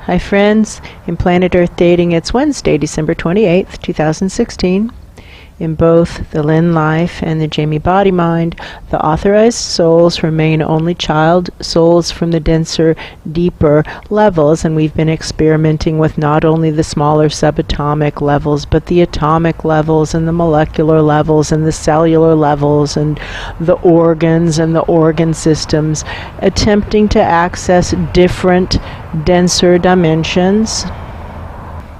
Hi friends, in Planet Earth Dating, it's Wednesday, December 28th, 2016. In both the Lynn life and the Jamie body mind, the authorized souls remain only child souls from the denser, deeper levels, and we've been experimenting with not only the smaller subatomic levels, but the atomic levels and the molecular levels and the cellular levels and the organs and the organ systems, attempting to access different, denser dimensions.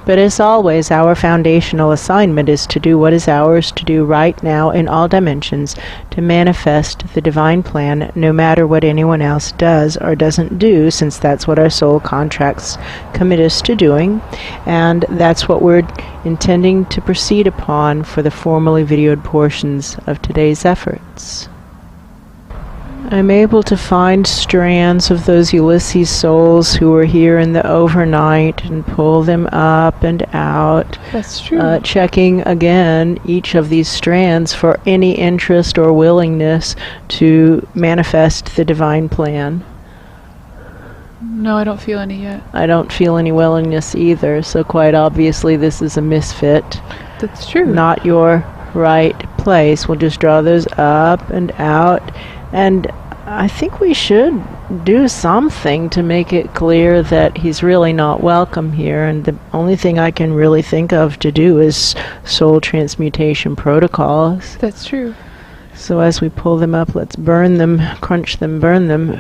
But as always, our foundational assignment is to do what is ours to do right now in all dimensions, to manifest the divine plan, no matter what anyone else does or doesn't do, since that's what our soul contracts commit us to doing, and that's what we're intending to proceed upon for the formally videoed portions of today's efforts. I'm able to find strands of those Ulysses souls who were here in the overnight and pull them up and out. That's true. Checking again each of these strands for any interest or willingness to manifest the divine plan. No, I don't feel any yet. I don't feel any willingness either, so quite obviously this is a misfit. That's true. Not your right place. We'll just draw those up and out. And I think we should do something to make it clear that he's really not welcome here, and the only thing I can really think of to do is soul transmutation protocols. That's true. So as we pull them up, let's burn them, crunch them, burn them.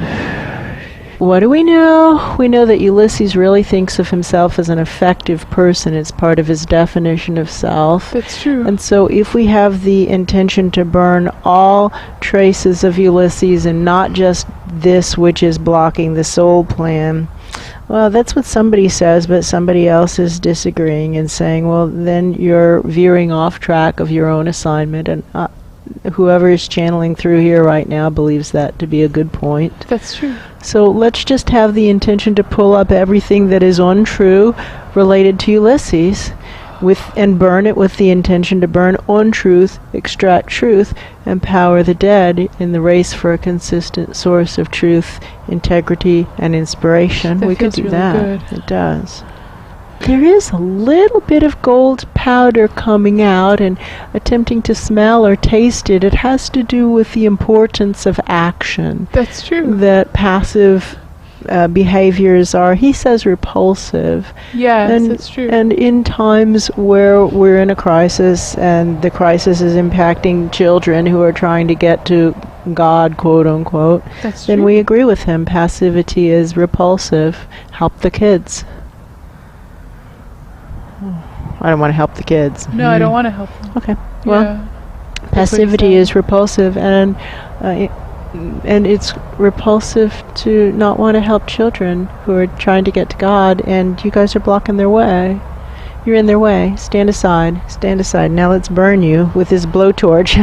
What do we know? We know that Ulysses really thinks of himself as an effective person. It's part of his definition of self. That's true. And so if we have the intention to burn all traces of Ulysses and not just this which is blocking the soul plan, well, that's what somebody says, but somebody else is disagreeing and saying, well, then you're veering off track of your own assignment, and whoever is channeling through here right now believes that to be a good point. That's true. So let's just have the intention to pull up everything that is untrue related to Ulysses and burn it with the intention to burn untruth, extract truth, empower the dead in the race for a consistent source of truth, integrity, and inspiration. We could do really that. Good. It does. There is a little bit of gold powder coming out, and attempting to smell or taste it. It has to do with the importance of action. That's true. That passive behaviors are, he says, repulsive. Yes, that's true. And in times where we're in a crisis, and the crisis is impacting children who are trying to get to God, quote unquote, that's then true. we agree with him. Passivity is repulsive. Help the kids. I don't want to help the kids. No, I don't want to help them. Okay. Well, Yeah. passivity is repulsive, and it's repulsive to not want to help children who are trying to get to God, and you guys are blocking their way. You're in their way. Stand aside. Stand aside. Now let's burn you with his blowtorch.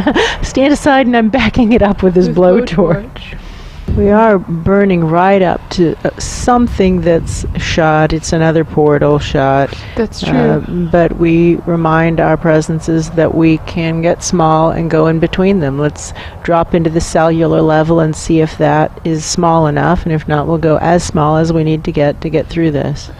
Stand aside, and I'm backing it up with his blowtorch. We are burning right up to something that's shut. It's another portal shut. That's true. But we remind our presences that we can get small and go in between them. Let's drop into the cellular level and see if that is small enough, and if not, we'll go as small as we need to get through this.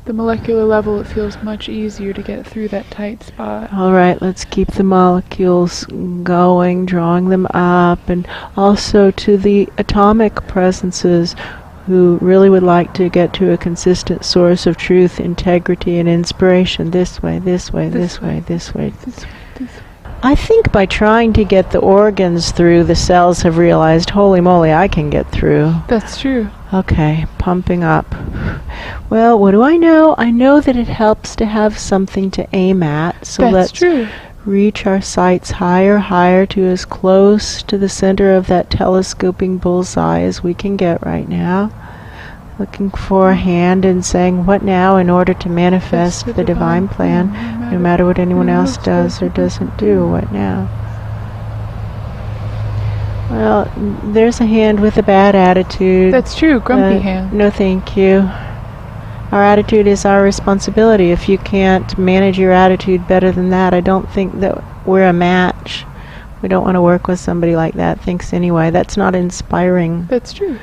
The molecular level, it feels much easier to get through that tight spot. All right, let's keep the molecules going, drawing them up, and also to the atomic presences who really would like to get to a consistent source of truth, integrity, and inspiration. This way, this way, this way, this way. This way, this way. I think by trying to get the organs through, the cells have realized, holy moly, I can get through. That's true. Okay, pumping up. Well, what do I know? I know that it helps to have something to aim at. So That's let's true. reach our sights higher to as close to the center of that telescoping bullseye as we can get right now. Looking for a hand and saying, what now, in order to manifest the divine plan, no matter what anyone else does or doesn't do. What now? Well, there's a hand with a bad attitude. That's true. Grumpy hand. No thank you. Our attitude is our responsibility. If you can't manage your attitude better than that, I don't think that we're a match. We don't want to work with somebody like that, thinks anyway. That's not inspiring. That's true.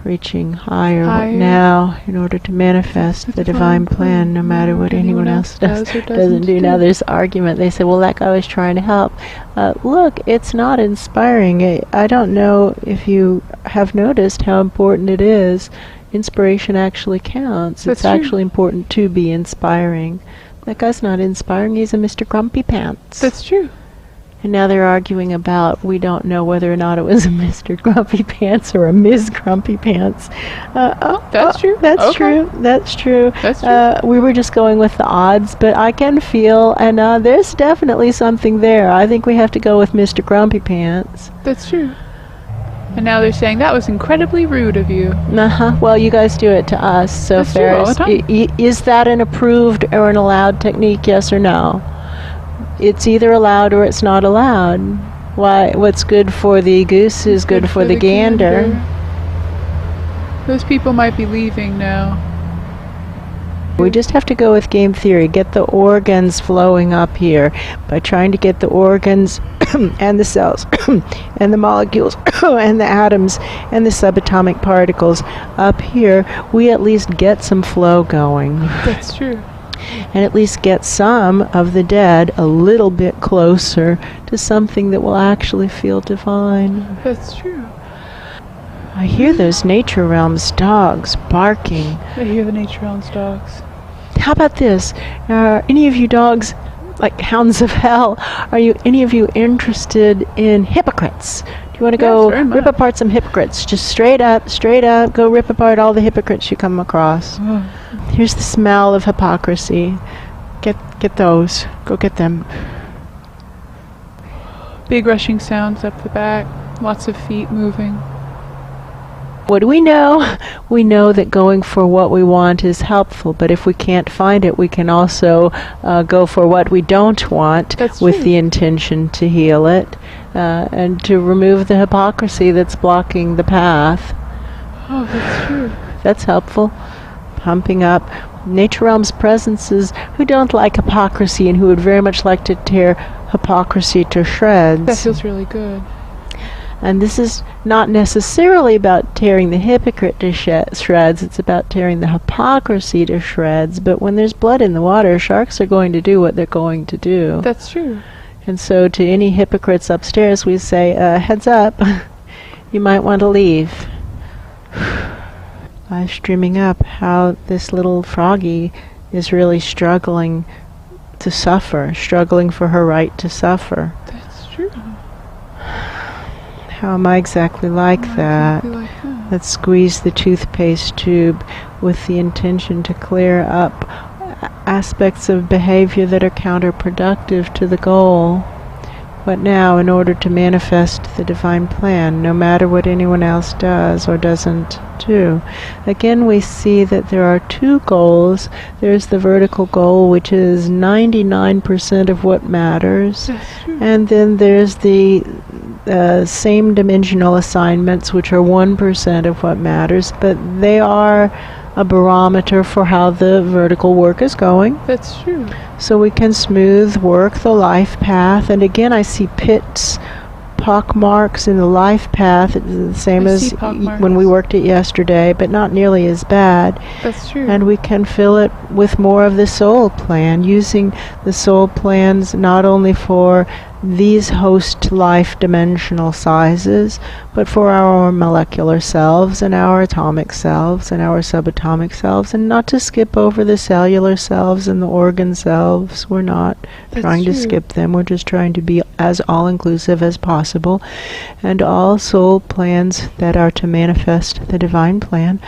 reaching higher Higher. now in order to manifest the divine plan, no matter what anyone else does or doesn't do. Now there's argument. They say, well, that guy was trying to help. Look, it's not inspiring. I don't know if you have noticed how important it is. Inspiration actually counts. That's It's actually important to be inspiring. That guy's not inspiring. He's a Mr. Grumpy Pants. That's true. And now they're arguing about, we don't know whether or not it was a Mr. Grumpy Pants or a Ms. Grumpy Pants. That's true. That's Okay. true. That's true. That's true. We were just going with the odds, but I can feel, and there's definitely something there. I think we have to go with Mr. Grumpy Pants. That's true. And now they're saying that was incredibly rude of you. Well, you guys do it to us, so That's true, all the fairies. time. Is that an approved or an allowed technique, yes or no? It's either allowed or it's not allowed. Why? What's good for the goose is good for the gander. Those people might be leaving now. We just have to go with game theory. Get the organs flowing up here by trying to get the organs and the cells and the molecules and the atoms and the subatomic particles up here. We at least get some flow going. That's true. And at least get some of the dead a little bit closer to something that will actually feel divine. That's true. I hear those nature realms dogs barking. I hear the nature realms dogs. How about this? Are any of you dogs, like hounds of hell, any of you interested in hypocrites? Do you want to go very rip much. apart some hypocrites? Just straight up, go rip apart all the hypocrites you come across. Here's the smell of hypocrisy. Get those. Go get them. Big rushing sounds up the back. Lots of feet moving. What do we know? We know that going for what we want is helpful, but if we can't find it, we can also go for what we don't want. That's with true. the intention to heal it and to remove the hypocrisy that's blocking the path. Oh, that's true. That's helpful. Pumping up nature realms presences who don't like hypocrisy and who would very much like to tear hypocrisy to shreds. That feels really good. And this is not necessarily about tearing the hypocrite to shreds. It's about tearing the hypocrisy to shreds. But when there's blood in the water, sharks are going to do what they're going to do. That's true. And so to any hypocrites upstairs, we say, heads up, you might want to leave. By streaming up how this little froggy is really struggling to suffer, struggling for her right to suffer. That's true. How am I exactly like that? Exactly like that. Let's squeeze the toothpaste tube with the intention to clear up aspects of behavior that are counterproductive to the goal. But now, in order to manifest the divine plan, no matter what anyone else does or doesn't do, again we see that there are two goals. There's the vertical goal, which is 99% of what matters. That's true. And then there's the same dimensional assignments, which are 1% of what matters, but they are a barometer for how the vertical work is going. That's true. So we can smooth work the life path. And again, I see pits, pock marks in the life path. It's the same I as see pock when we marks. worked it yesterday, but not nearly as bad. That's true. And we can fill it with more of the soul plan, using the soul plans not only for these host life dimensional sizes, but for our molecular selves and our atomic selves and our subatomic selves, and not to skip over the cellular selves and the organ selves. We're not That's trying to true. skip them. We're just trying to be as all-inclusive as possible. And all soul plans that are to manifest the divine plan,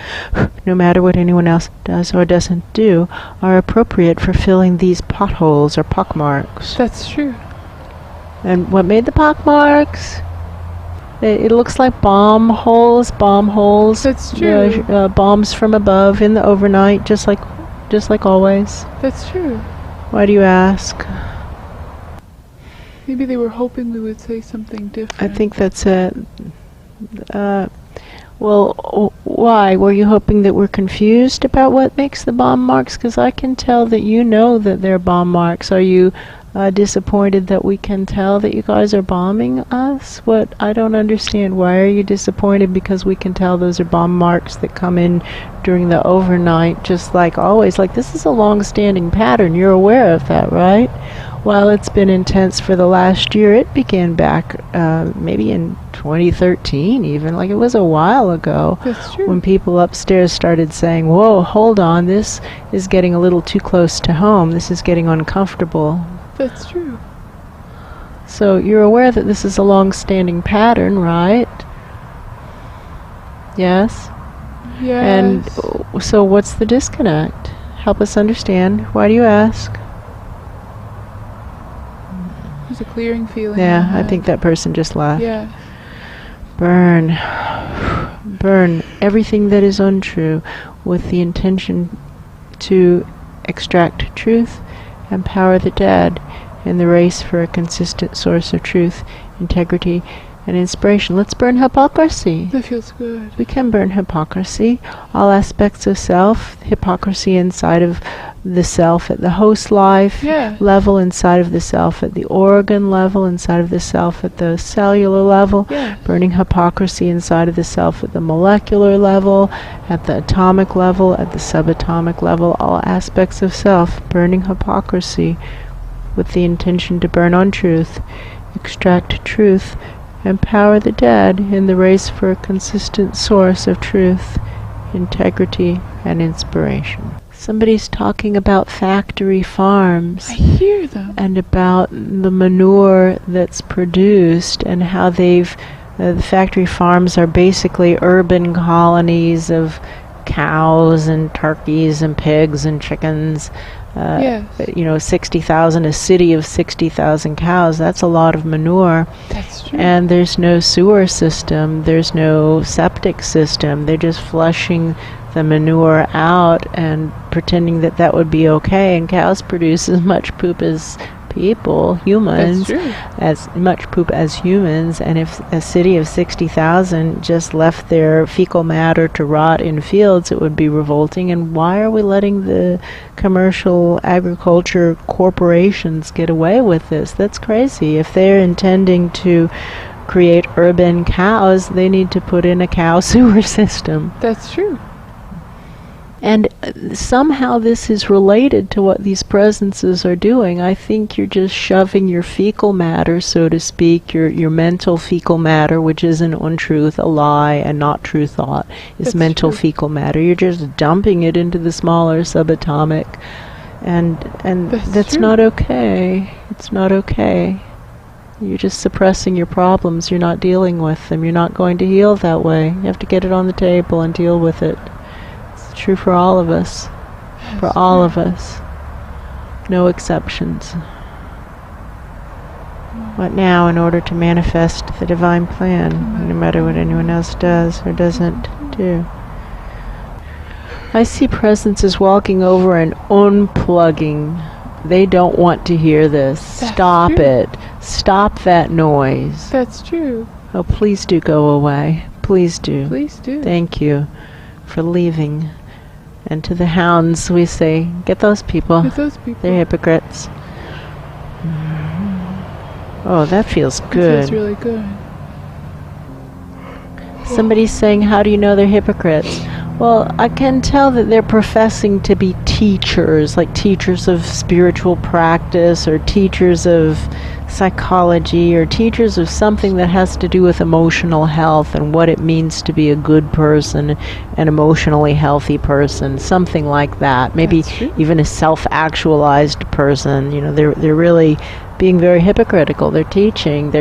no matter what anyone else does or doesn't do, are appropriate for filling these potholes or pockmarks. That's true. And what made the pockmarks? It looks like bomb holes. That's true. Bombs from above in the overnight, just like always. That's true. Why do you ask? Maybe they were hoping we would say something different. I think that's it. Well, why? Were you hoping that we're confused about what makes the bomb marks? Because I can tell that you know that they're bomb marks. Are you disappointed that we can tell that you guys are bombing us? What? I don't understand. Why are you disappointed? Because we can tell those are bomb marks that come in during the overnight, just like always. Like, this is a long-standing pattern. You're aware of that, right? While it's been intense for the last year, it began back maybe in 2013 even. Like, it was a while ago. That's true. When people upstairs started saying, whoa, hold on, this is getting a little too close to home. This is getting uncomfortable. That's true. So you're aware that this is a long-standing pattern, right? Yes? Yes. And so what's the disconnect? Help us understand. Why do you ask? There's a clearing feeling. Yeah, I think that person just left. Yeah. Burn. Burn everything that is untrue with the intention to extract truth, empower the dead in the race for a consistent source of truth, integrity, and inspiration. Let's burn hypocrisy. That feels good. We can burn hypocrisy, all aspects of self, hypocrisy inside of the self at the host life level, inside of the self at the organ level, inside of the self at the cellular level, burning hypocrisy inside of the self at the molecular level, at the atomic level, at the subatomic level, all aspects of self, burning hypocrisy with the intention to burn on truth, extract truth, empower the dead in the race for a consistent source of truth, integrity, and inspiration. Somebody's talking about factory farms. I hear them. And about the manure that's produced and how they've... the factory farms are basically urban colonies of cows and turkeys and pigs and chickens. You know, 60,000, a city of 60,000 cows, that's a lot of manure. That's true. And there's no sewer system, there's no septic system. They're just flushing the manure out and pretending that that would be okay. And cows produce as much poop as people, humans, as much poop as humans. And if a city of 60,000 just left their fecal matter to rot in fields, it would be revolting. And why are we letting the commercial agriculture corporations get away with this? That's crazy. If they're intending to create urban cows, they need to put in a cow sewer system. That's true. And somehow this is related to what these presences are doing. I think you're just shoving your fecal matter, so to speak, your mental fecal matter, which is an untruth, a lie, and not true thought, is That's mental true. fecal matter. You're just dumping it into the smaller subatomic. And that's true. not okay. It's not okay. You're just suppressing your problems. You're not dealing with them. You're not going to heal that way. You have to get it on the table and deal with it. True for all of us. For all of us. No exceptions. But now, in order to manifest the divine plan, no matter what anyone else does or doesn't do. I see presences walking over and unplugging. They don't want to hear this. Stop it. Stop that noise. That's true. Oh, please do go away. Please do. Please do. Thank you for leaving. And to the hounds we say, get those people. Get those people. They're hypocrites. Oh, that feels It good. feels really good. Somebody's saying, how do you know they're hypocrites? Well, I can tell that they're professing to be teachers, like teachers of spiritual practice or teachers of psychology or teachers of something that has to do with emotional health and what it means to be a good person, an emotionally healthy person, something like that. Maybe even a self-actualized person. You know, they're really being very hypocritical. They're teaching,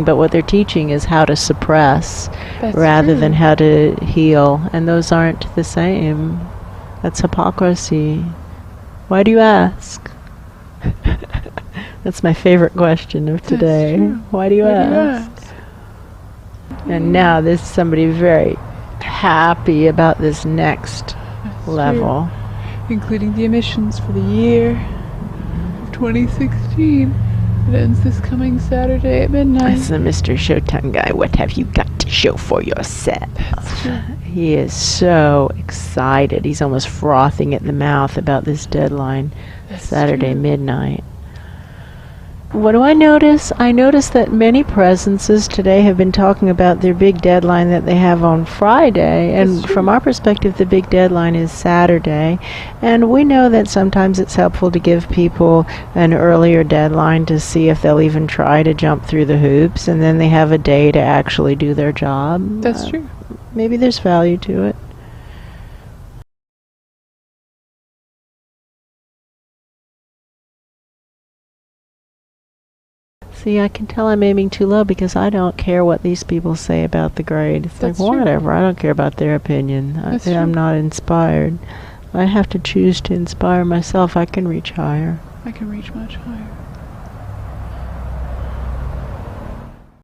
but what they're teaching is how to suppress rather than how to heal. And those aren't the same. That's hypocrisy. Why do you ask? That's my favorite question of today. Why do you ask? And now there's somebody very happy about this next level. Including the emissions for the year of 2016. It ends this coming Saturday at midnight. So, Mr. Showtime Guy, what have you got to show for yourself? He is so excited. He's almost frothing at the mouth about this deadline, Saturday midnight. What do I notice? I notice that many presences today have been talking about their big deadline that they have on Friday, and from our perspective, the big deadline is Saturday. And we know that sometimes it's helpful to give people an earlier deadline to see if they'll even try to jump through the hoops, and then they have a day to actually do their job. That's true. Maybe there's value to it. See, I can tell I'm aiming too low because I don't care what these people say about the grade. It's That's like, true. whatever, I don't care about their opinion. I'm not inspired. I have to choose to inspire myself. I can reach higher. I can reach much higher.